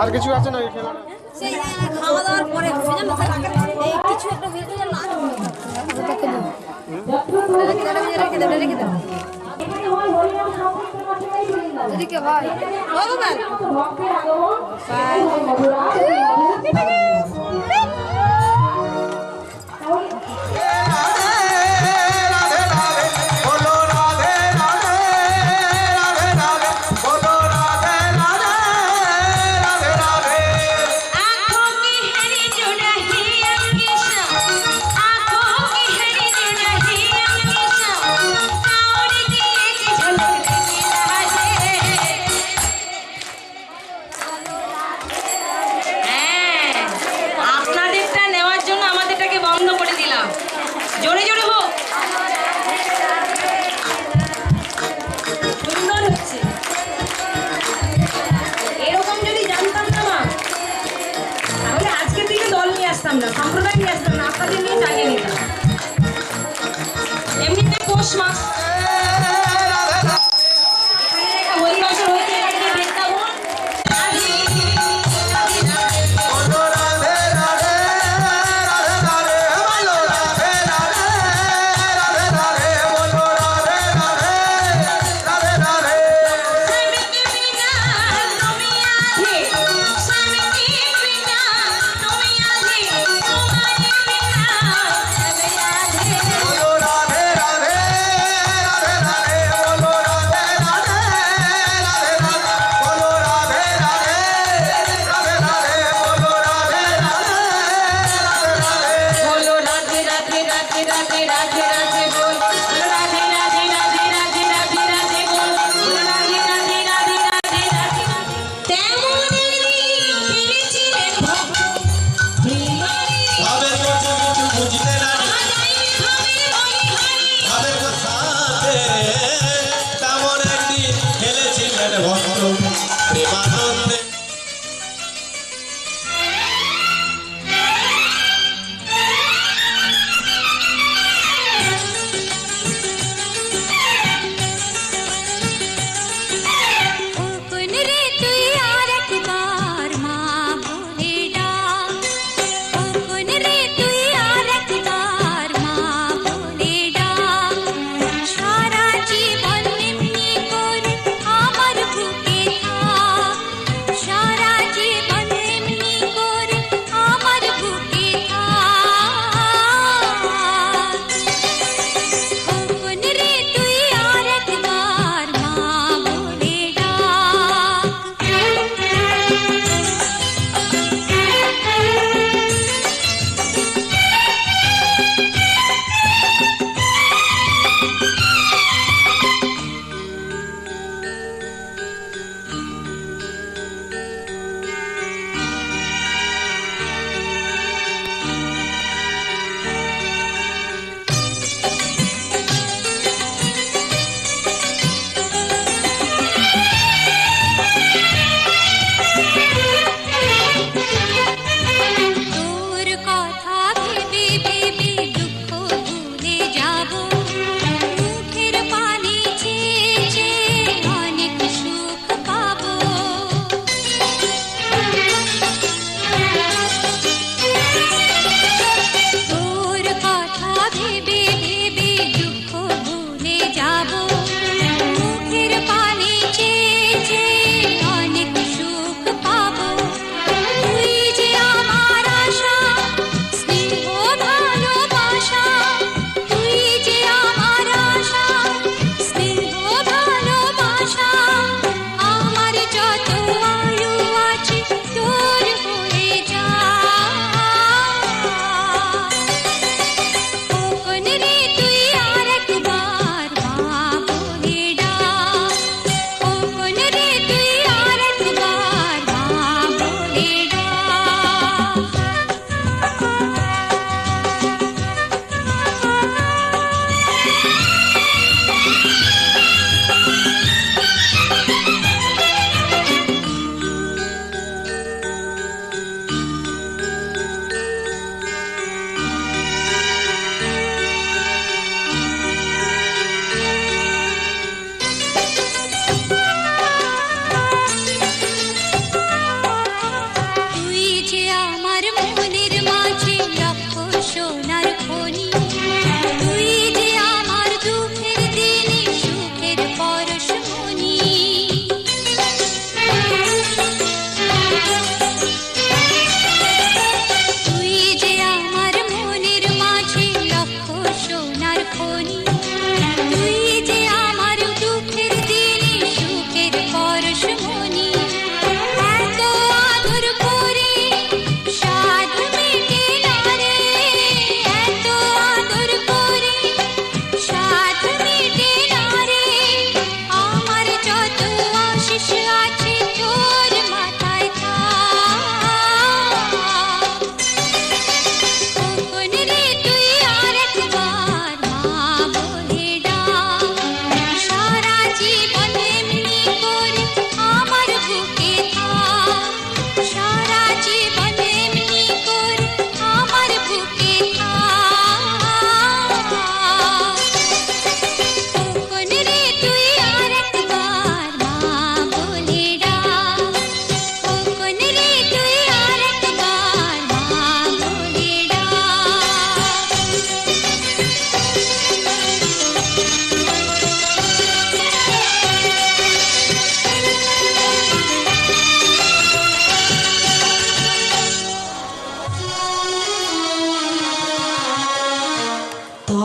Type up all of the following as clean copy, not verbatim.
আর কিছু আছে না এই খেলাটা? সেই খাওয়া দাওয়ার পরে হবে জানো এই কিছু একটা বের করে নাচ রেখে দাও এদিকে ভাই ভগবান জোরে জোরে হোক সুন্দর হচ্ছে এরকম যদি জানতাম না মা তাহলে আজকে থেকে দল নিয়ে আসতাম না সম্প্রদায় নিয়ে আসতাম না আপনাদের নিয়ে চালিয়ে নিতাম এমনিতে পৌষ মাস হরিবাসর হয়েছে এদিকে বৃন্দাবন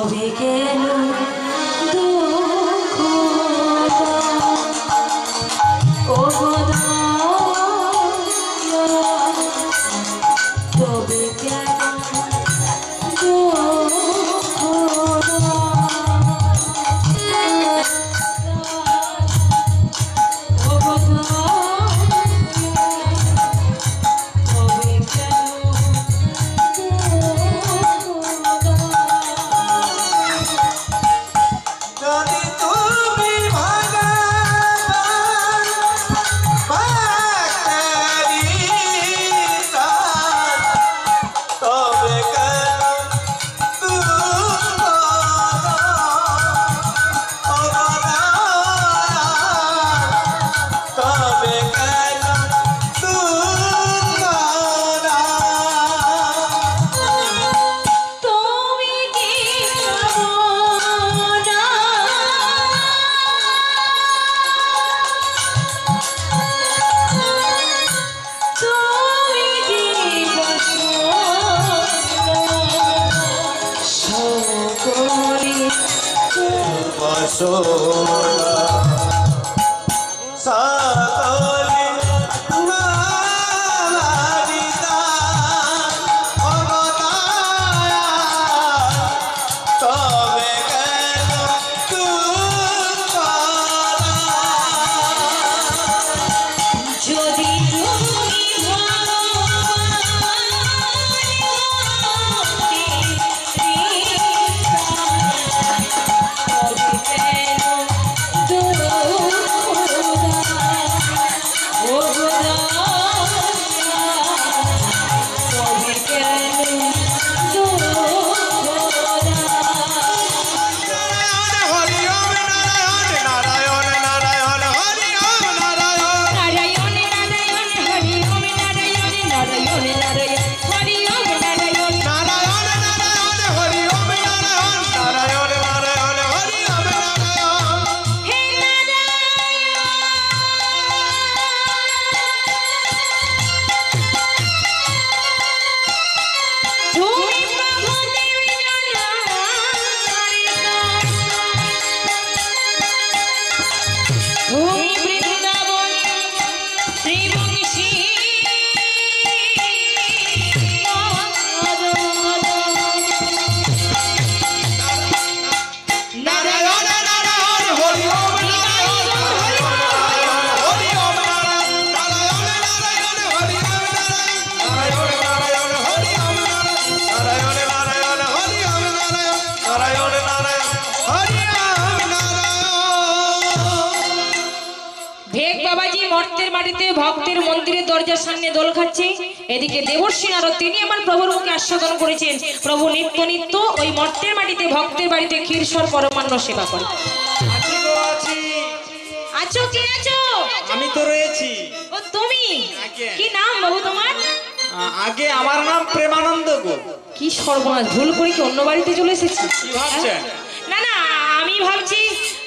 সবে গেল দুঃখ ও তবে গেল ভক্তের মন্দিরের দরজার সামনে দোল খাচ্ছে। এদিকে দেবর্ষী নারদ তিনি আমার প্রভুর মুখে আস্বাদন করেছেন প্রভু নিত্য নিত্য ওই মর্তের মাটিতে ভক্তের বাড়িতে ক্ষীরসর পরমান্ন সেবা করে। আছো কে আছো? আমি তো রয়েছি। ও তুমি? কি নাম বাবু তোমার? আগে আমার নাম প্রেমানন্দ গো। কি সর্বনাশ, ভুল করে কি অন্য বাড়িতে চলে এসেছি? কি ভাবছেন? না না, আমি ভাবছি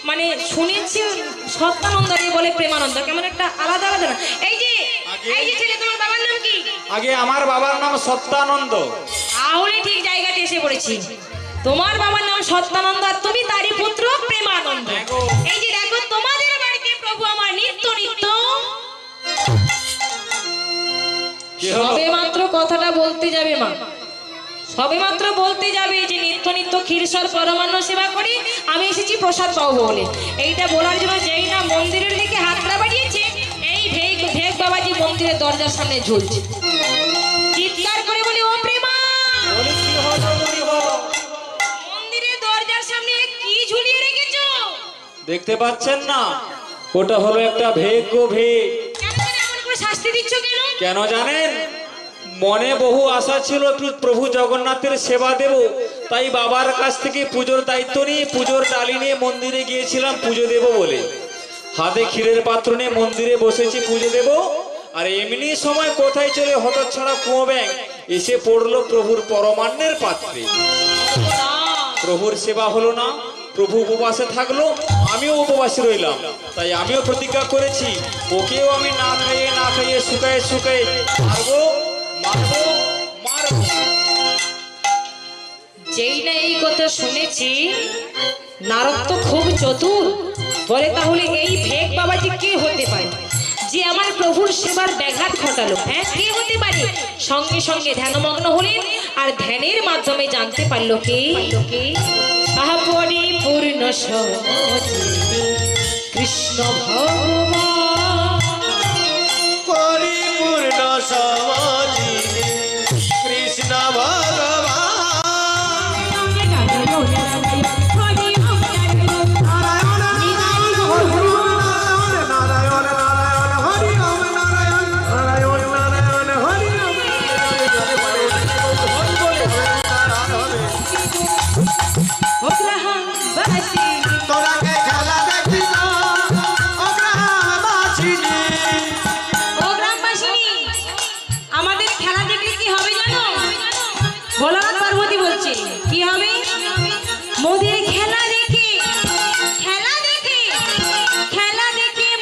মানে শুনেছি সত্যানন্দ বলে প্রেমানন্দ, কেমন একটা আলাদা আলাদা না। এই যে ছেলে, তোমার বাবার নাম কি? আগে আমার বাবার নাম সত্যানন্দ। তাহলে ঠিক জায়গাতে এসে পড়েছি। তোমার বাবার নাম সত্যানন্দ আর তুমি তারই পুত্র প্রেমানন্দ। এই যে দেখো, তোমাদের বাড়িতে প্রভু আমার নিত্য নিত্য সবে মাত্র কথাটা বলতে যাবে মা, সবে মাত্র বলতে যাবে যে নিত্য নিত্য ক্ষীরসর পরমান্ন সেবা করি, আমি এসেছি প্রসাদ পাবো বলে। এইটা বলার জন্য যেই না মন্দিরের দিকে হাতটা বাড়িয়েছে, এই ভেগ বাবাজি মন্দিরের দরজার সামনে ঝুলছে, চিৎকার করে বলে ও প্রেমা। মন্দিরের দরজার সামনে কি ঝুলিয়ে রেখেছো? দেখতে পাচ্ছেন না? ওটা হলো একটা ভেগ গো ভেগ। কেন এমন করে শাস্তি দিচ্ছ কেন? কেন জানেন? মনে বহু আশা ছিল একটু প্রভু জগন্নাথের সেবা দেব, তাই বাবার কাছ থেকে পুজোর দায়িত্ব নিয়ে পুজোর ডালি নিয়ে মন্দিরে গিয়েছিলাম পুজো দেব বলে। হাতে ক্ষীরের পাত্র নিয়ে মন্দিরে বসেছি পুজো দেব, আর এমনি সময় কোথায় চলে হতচ্ছাড়া কুয়ো ব্যাং এসে পড়লো প্রভুর পরমান্নের পাত্রে। প্রভুর সেবা হলো না, প্রভু উপবাসে থাকলো, আমিও উপবাসে রইলাম। তাই আমিও প্রতিজ্ঞা করেছি ওকেও আমি না খাইয়ে শুকায়ে মারবো। যেই না এই কথা শুনেছি, নারদ তো খুব চতুর, বলে তাহলে এই ভেক বাবাজি কে হতে পারে যে আমার প্রভুর সেবার ব্যাঘাত ঘটালো? হ্যাঁ, কে হতে পারে? সঙ্গে সঙ্গে ধ্যানমগ্ন হলেন আর ধ্যানের মাধ্যমে জানতে পারলো কে পরিপূর্ণ কৃষ্ণ ভগবান, পরিপূর্ণ সমাধিনী কৃষ্ণ ভগবান। তোরাকে খেলা দেখি না ও গ্রামবাসিনী। ও গ্রামবাসিনী, আমাদের খেলা দেখলে কি হবে জানো? ভোলানাথ পার্বতী বলছে কি হবে? মোদের খেলা দেখে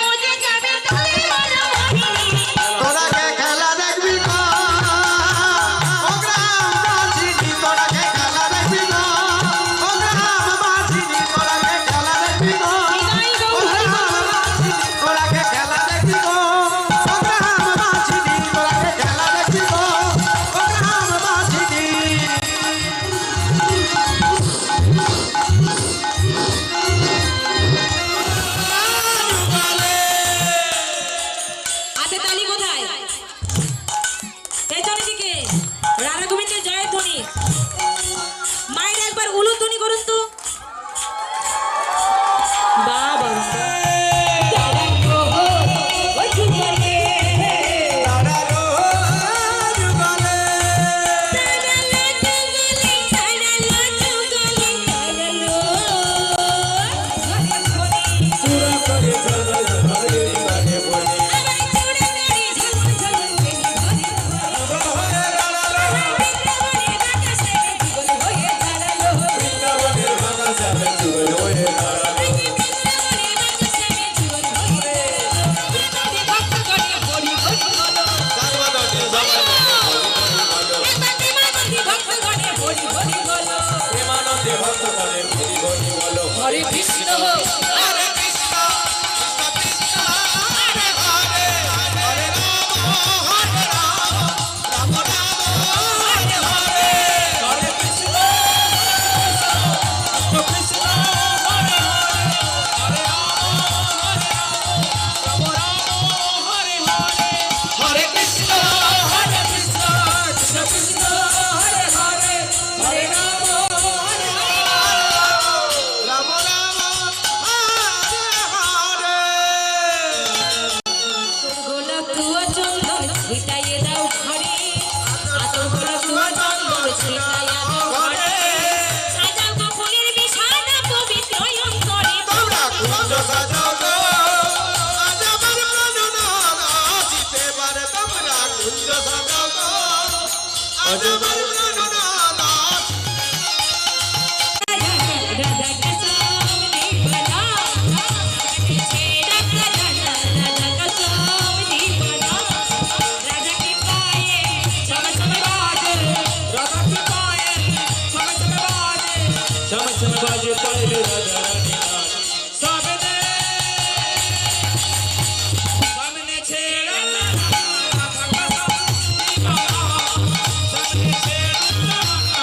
মজে যাবে তাদের মনোমোহিনী। তোরাকে খেলা দেখবি না ও গ্রামবাসিনী। তোরাকে খেলা দেখবি না ও গ্রামবাসিনী। তোরাকে খেলা দেখবি না নিতাই গৌর হরি বল। তোরাকে খেলা দেখবি না ও গ্রামবাসিনী। তোরাকে খেলা দেখবি না ও গ্রামবাসিনী। হাতে তালি কোথায়? পেছনের দিকে রাধা গোবিন্দের জয়ের ধ্বনি। মায়ের একবার উলু ধ্বনি করুন তো। বাবা হরে কৃষ্ণ হরে কৃষ্ণ কৃষ্ণ কৃষ্ণ হরে হরে হরে রাম রাম হরে হরে হরে কৃষ্ণ কৃষ্ণ হরে হরে হরে রাম হরে হরে হরে কৃষ্ণ কৃষ্ণ কৃষ্ণ হরে হরে হরে রাম হরে রাম রাম হরে হরে। গোলা তুয়া চন্দন ছিটাইয়ে দাও ঘরে, আতর গোলা তুয়া চন্দন ছিটাইয়া দাও ঘরে, সাজাও গো ফুলের বিছানা পবিত্র অন্তরে। তোমরা কুঞ্জ সাজাও গো, আজ আমার প্রাণনাথ আসিতে পারে। তোমরা কুঞ্জ সাজাও গো, আজ আমার প্রাণনাথ রাধা কা সামনে বনা, ছেড়া রাধা রাধা কা সামনে বনা, রাধা के पाए चम चम बाजे, রাধা কি পায়ে ছম ছম বাজে, ছম ছম বাজে পায়ে রাধা রানী নাচ। সামনে সামনে ছেড়া রাধা কা দিবানা, সামনে ছেড়া রাধা কা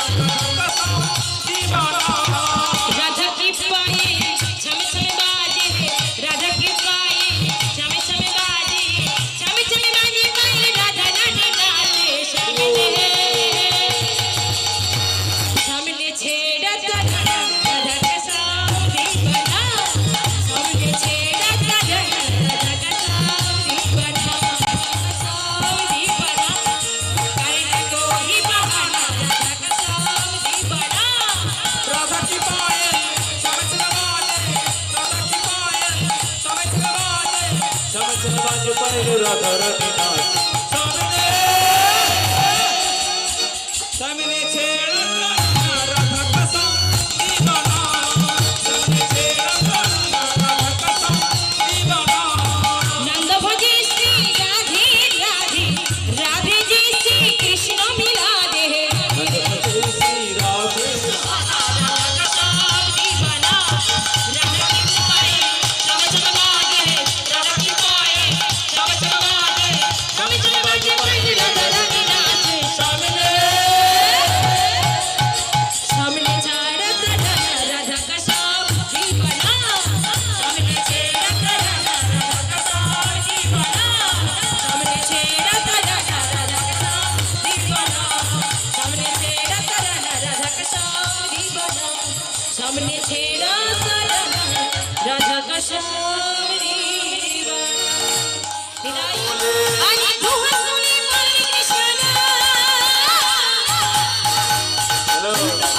দিবানা। राधा की पाए छम छम बाजे, राधा की पाए छम छम बाजे, छम छम बाजे पाए राधा रानी नाचे। सामने छेड़ा राधा राधा का सामने बना, सामने छेड़ा राधा राधा का सामने बना, सामने बना करने को ही बहाना, राधा का सामने बना। राधा की पाये छम छम बाजे, राधा की पाये छम छम बाजे, छम छम बाजे पाये राधा रानी नाच। सामने सामने छेड़ा राधा का दीवाना, सामने छेड़ा राधा का दीवाना। नंद भजे श्री राधे राधे, राधे जी श्री कृष्ण मिला दे। श्री राधे সামনে ছেড়া সাজানা রাজা কাশ্মীরি আরে দুহা শুনে বলে কৃষ্ণ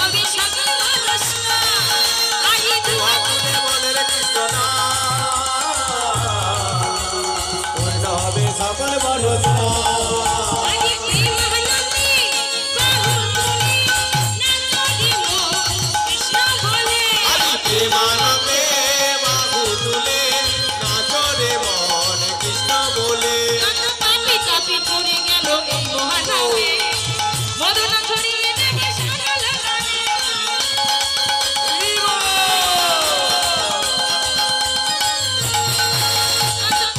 আমি সকল রসনা আরে দুহা শুনে বলে রে কৃষ্ণ পূর্ণ হবে সকল মনসা। আরে প্রেমানন্দে বাহু তুলে নাচে মন কৃষ্ণ বলে প্রেমানন্দে বাহু তুলে নাচো রে মন কৃষ্ণ বলে। কাপি কাপি পড়ে গেল এই মহানামে মদন ছড়িয়ে দেবে সকল গ্রামে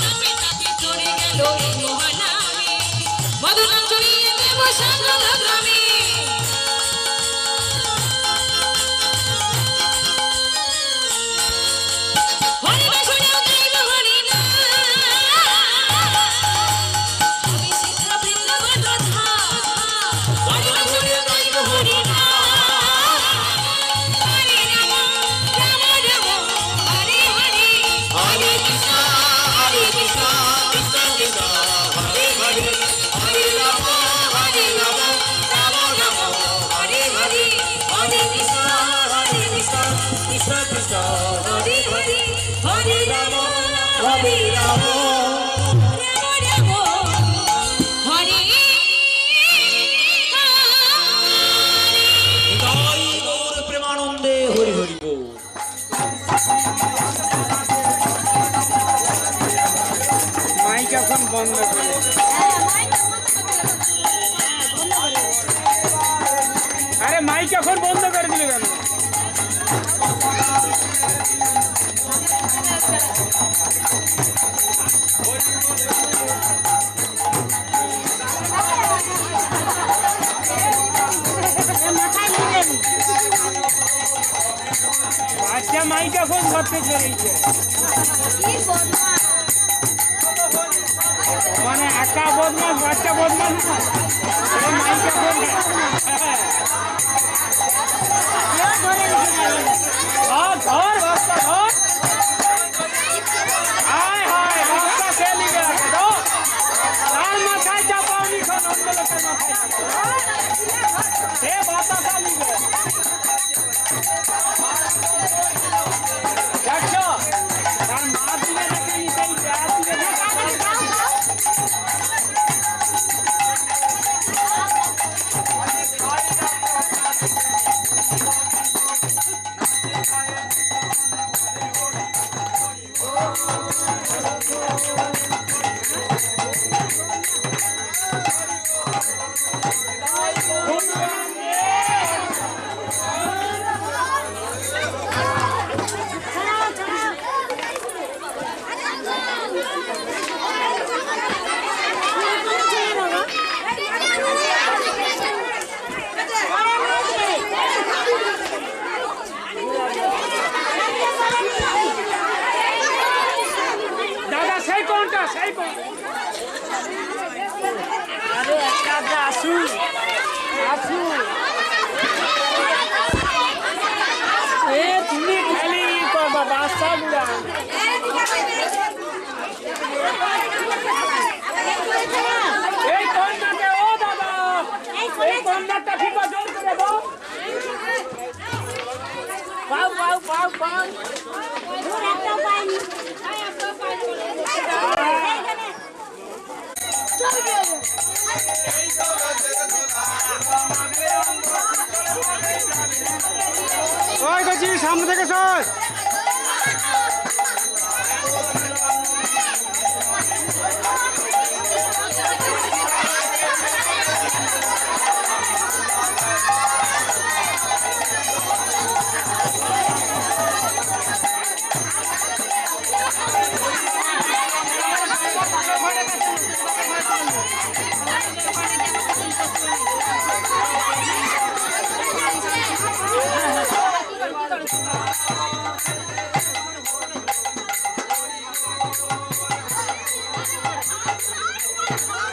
কাপি কাপি পড়ে গেল এই মহানামে মদন ছড়িয়ে দেবে সকল গ্রামে হরি বাসুদেব গাইব হরি নাম আমি শীঘ্র বৃন্দাবন ধাম হরি বাসুদেব গাইব হরি নাম হরি রাম রাম রাম হরি হরি হরে কৃষ্ণ কৃষ্ণ কৃষ্ণ হরে হরে হরে রাম রাম রাম হরে হরে হরে কৃষ্ণ কৃষ্ণ কৃষ্ণ হরে হরে হরে রাম হরে রাম রাম রাম হরে জয় গৌর প্রেমানন্দে হরি হরি বল। মাইক এখন বন্ধ করে আরে মাইক এখন বন্ধ করে দিলে কেন? বাচ্চা মাইক এখন ধরতে পেরেছে মানে একা বদমাস বাচ্চা বদমাস না এই মাইক এখন ধর বাচ্চা ধর হায় হায় বাচ্চা খেলি গেছে তার মাথায় চাপাওনি খন অন্য লোকের মাথায় সে বাতাসা নিবে দেখছো তার মা দিলে নাকি সেই গ্যাস দিলে দাদা সেই কোনটা সেই কোন আরে একটা আসু আসু এ তুমি খালি করবা বাচ্চা গুলা এই কোনটাকে ও দাদা এই কোনটা ঠিক আছে জোর করে দাও পাও পাও পাও পাও দূর একটা পাইনি ওই গজি সামনে থেকে সর Thank you.